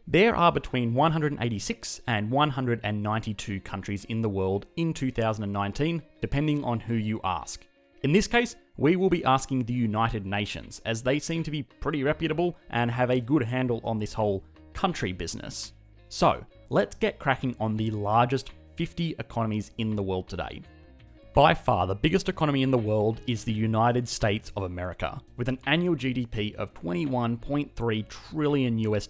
There are between 186 and 192 countries in the world in 2019, depending on who you ask. In this case, we will be asking the United Nations, as they seem to be pretty reputable and have a good handle on this whole country business. So, let's get cracking on the largest 50 economies in the world today. By far, the biggest economy in the world is the United States of America, with an annual GDP of $21.3 trillion US.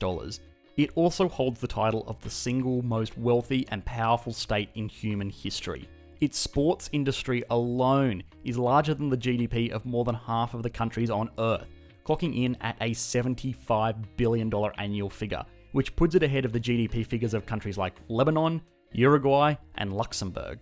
It also holds the title of the single most wealthy and powerful state in human history. Its sports industry alone is larger than the GDP of more than half of the countries on Earth, clocking in at a $75 billion annual figure, which puts it ahead of the GDP figures of countries like Lebanon, Uruguay, and Luxembourg.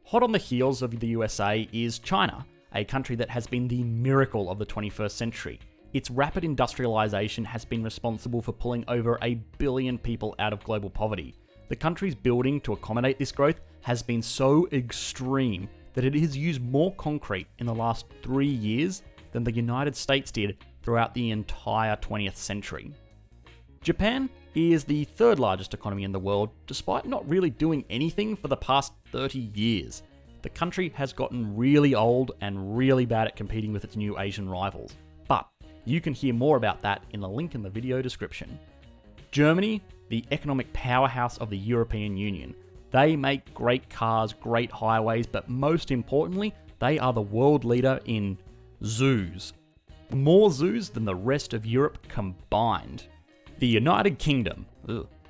Hot on the heels of the USA is China, a country that has been the miracle of the 21st century. Its rapid industrialization has been responsible for pulling over 1 billion people out of global poverty. The country's building to accommodate this growth has been so extreme that it has used more concrete in the last 3 years than the United States did throughout the entire 20th century. Japan is the third largest economy in the world, despite not really doing anything for the past 30 years. The country has gotten really old and really bad at competing with its new Asian rivals. But you can hear more about that in the link in the video description. Germany, the economic powerhouse of the European Union. They make great cars, great highways, but most importantly, they are the world leader in zoos. More zoos than the rest of Europe combined. The United Kingdom.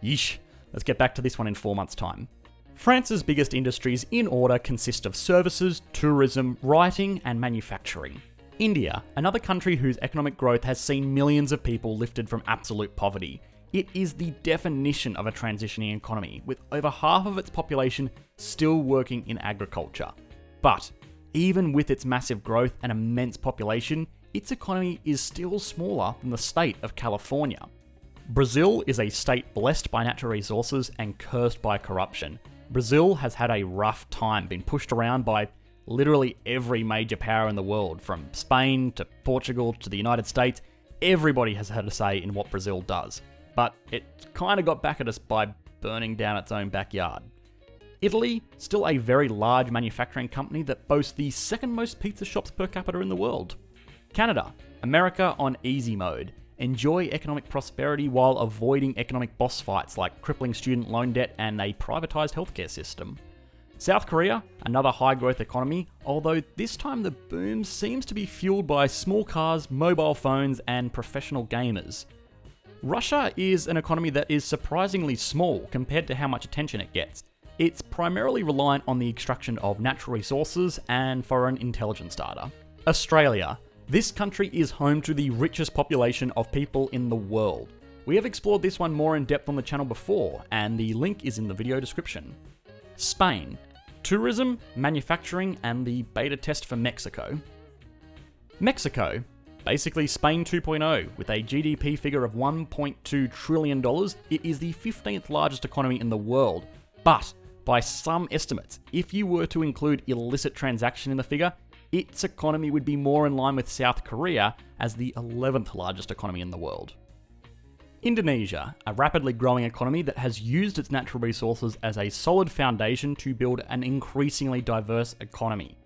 Yeesh. Let's get back to this one in 4 months' time. France's biggest industries in order consist of services, tourism, writing, and manufacturing. India, another country whose economic growth has seen millions of people lifted from absolute poverty. It is the definition of a transitioning economy, with over half of its population still working in agriculture. But even with its massive growth and immense population, its economy is still smaller than the state of California. Brazil is a state blessed by natural resources and cursed by corruption. Brazil has had a rough time, been pushed around by literally every major power in the world, from Spain to Portugal to the United States. Everybody has had a say in what Brazil does. But it kind of got back at us by burning down its own backyard. Italy, still a very large manufacturing company that boasts the second most pizza shops per capita in the world. Canada, America on easy mode. Enjoy economic prosperity while avoiding economic boss fights like crippling student loan debt and a privatized healthcare system. South Korea, another high-growth economy, although this time the boom seems to be fueled by small cars, mobile phones, and professional gamers. Russia is an economy that is surprisingly small compared to how much attention it gets. It's primarily reliant on the extraction of natural resources and foreign intelligence data. Australia. This country is home to the richest population of people in the world. We have explored this one more in depth on the channel before, and the link is in the video description. Spain. Tourism, manufacturing, and the beta test for Mexico. Mexico. Basically Spain 2.0, with a GDP figure of $1.2 trillion, it is the 15th largest economy in the world. But, by some estimates, if you were to include illicit transaction in the figure, its economy would be more in line with South Korea as the 11th largest economy in the world. Indonesia, a rapidly growing economy that has used its natural resources as a solid foundation to build an increasingly diverse economy.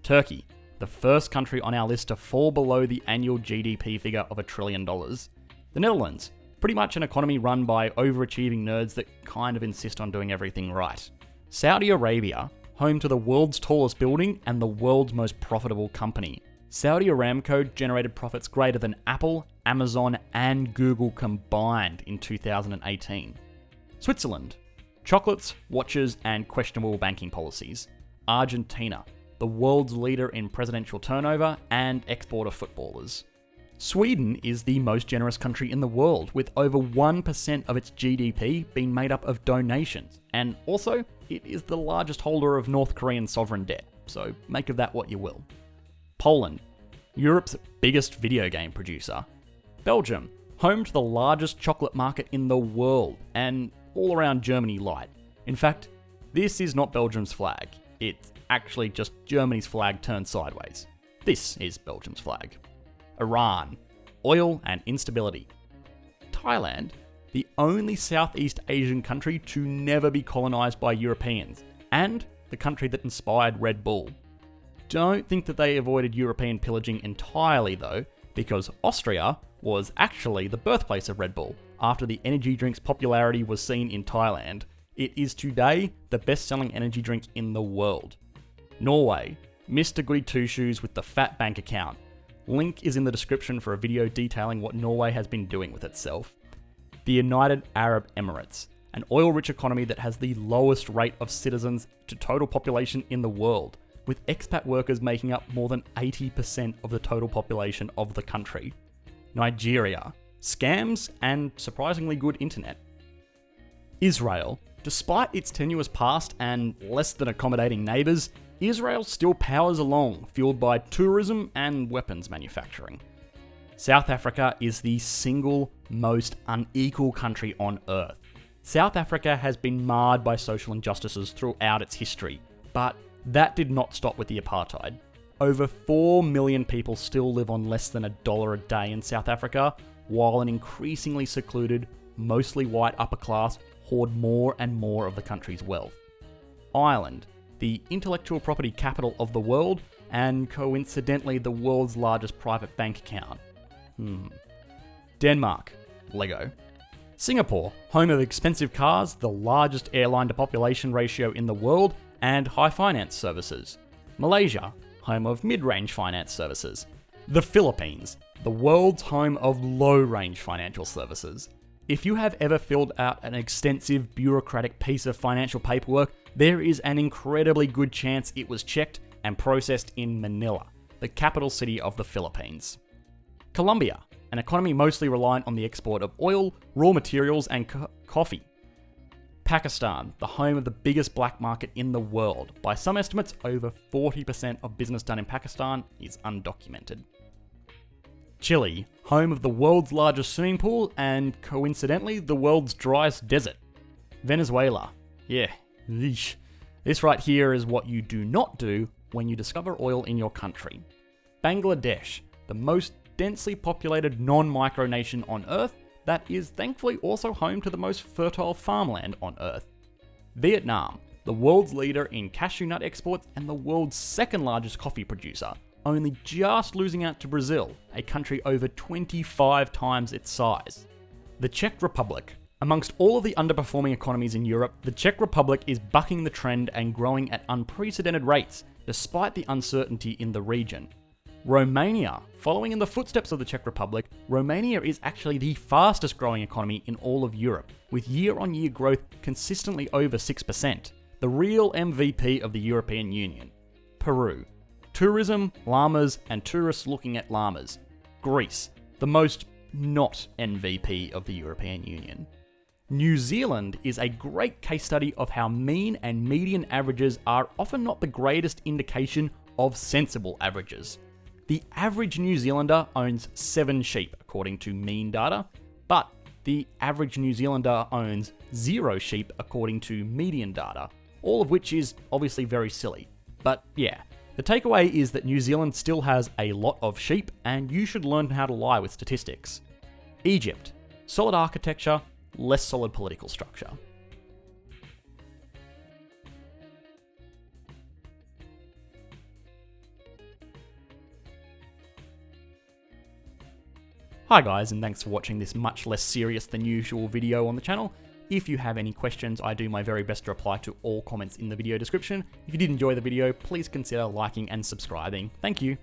Turkey, the first country on our list to fall below the annual GDP figure of $1 trillion. The Netherlands, pretty much an economy run by overachieving nerds that kind of insist on doing everything right. Saudi Arabia, home to the world's tallest building and the world's most profitable company. Saudi Aramco generated profits greater than Apple, Amazon, and Google combined in 2018. Switzerland, chocolates, watches, and questionable banking policies. Argentina, the world's leader in presidential turnover and export of footballers. Sweden is the most generous country in the world, with over 1% of its GDP being made up of donations, and also, it is the largest holder of North Korean sovereign debt, so make of that what you will. Poland, Europe's biggest video game producer. Belgium, home to the largest chocolate market in the world, and all around Germany light. In fact, this is not Belgium's flag, it's actually just Germany's flag turned sideways. This is Belgium's flag. Iran, oil and instability. Thailand, the only Southeast Asian country to never be colonized by Europeans, and the country that inspired Red Bull. Don't think that they avoided European pillaging entirely though, because Austria was actually the birthplace of Red Bull after the energy drink's popularity was seen in Thailand. It is today the best-selling energy drink in the world. Norway, Mr. Goody Two-Shoes with the fat bank account. Link is in the description for a video detailing what Norway has been doing with itself. The United Arab Emirates, an oil-rich economy that has the lowest rate of citizens to total population in the world, with expat workers making up more than 80% of the total population of the country. Nigeria, scams and surprisingly good internet. Israel, despite its tenuous past and less than accommodating neighbours, Israel still powers along, fueled by tourism and weapons manufacturing. South Africa is the single most unequal country on earth. South Africa has been marred by social injustices throughout its history, but that did not stop with the apartheid. Over 4 million people still live on less than $1 a day in South Africa, while an increasingly secluded, mostly white upper class hoard more and more of the country's wealth. Ireland, the intellectual property capital of the world, and coincidentally the world's largest private bank account. Denmark, Lego. Singapore, home of expensive cars, the largest airline to population ratio in the world, and high finance services. Malaysia, home of mid-range finance services. The Philippines, the world's home of low-range financial services. If you have ever filled out an extensive bureaucratic piece of financial paperwork, there is an incredibly good chance it was checked and processed in Manila, the capital city of the Philippines. Colombia, an economy mostly reliant on the export of oil, raw materials, and coffee. Pakistan, the home of the biggest black market in the world. By some estimates, over 40% of business done in Pakistan is undocumented. Chile, home of the world's largest swimming pool and, coincidentally, the world's driest desert. Venezuela. Yeah, yeesh. This right here is what you do not do when you discover oil in your country. Bangladesh, the most densely populated non-micronation on Earth, that is thankfully also home to the most fertile farmland on Earth. Vietnam, the world's leader in cashew nut exports and the world's second largest coffee producer, only just losing out to Brazil, a country over 25 times its size. The Czech Republic. Amongst all of the underperforming economies in Europe, the Czech Republic is bucking the trend and growing at unprecedented rates, despite the uncertainty in the region. Romania. Following in the footsteps of the Czech Republic, Romania is actually the fastest growing economy in all of Europe, with year-on-year growth consistently over 6%, the real MVP of the European Union. Peru. Tourism, llamas, and tourists looking at llamas. Greece. The most not MVP of the European Union. New Zealand is a great case study of how mean and median averages are often not the greatest indication of sensible averages. The average New Zealander owns 7 sheep, according to mean data, but the average New Zealander owns 0 sheep, according to median data, all of which is obviously very silly. But yeah, the takeaway is that New Zealand still has a lot of sheep, and you should learn how to lie with statistics. Egypt. Solid architecture, less solid political structure. Hi guys, and thanks for watching this much less serious than usual video on the channel. If you have any questions, I do my very best to reply to all comments in the video description. If you did enjoy the video, please consider liking and subscribing. Thank you.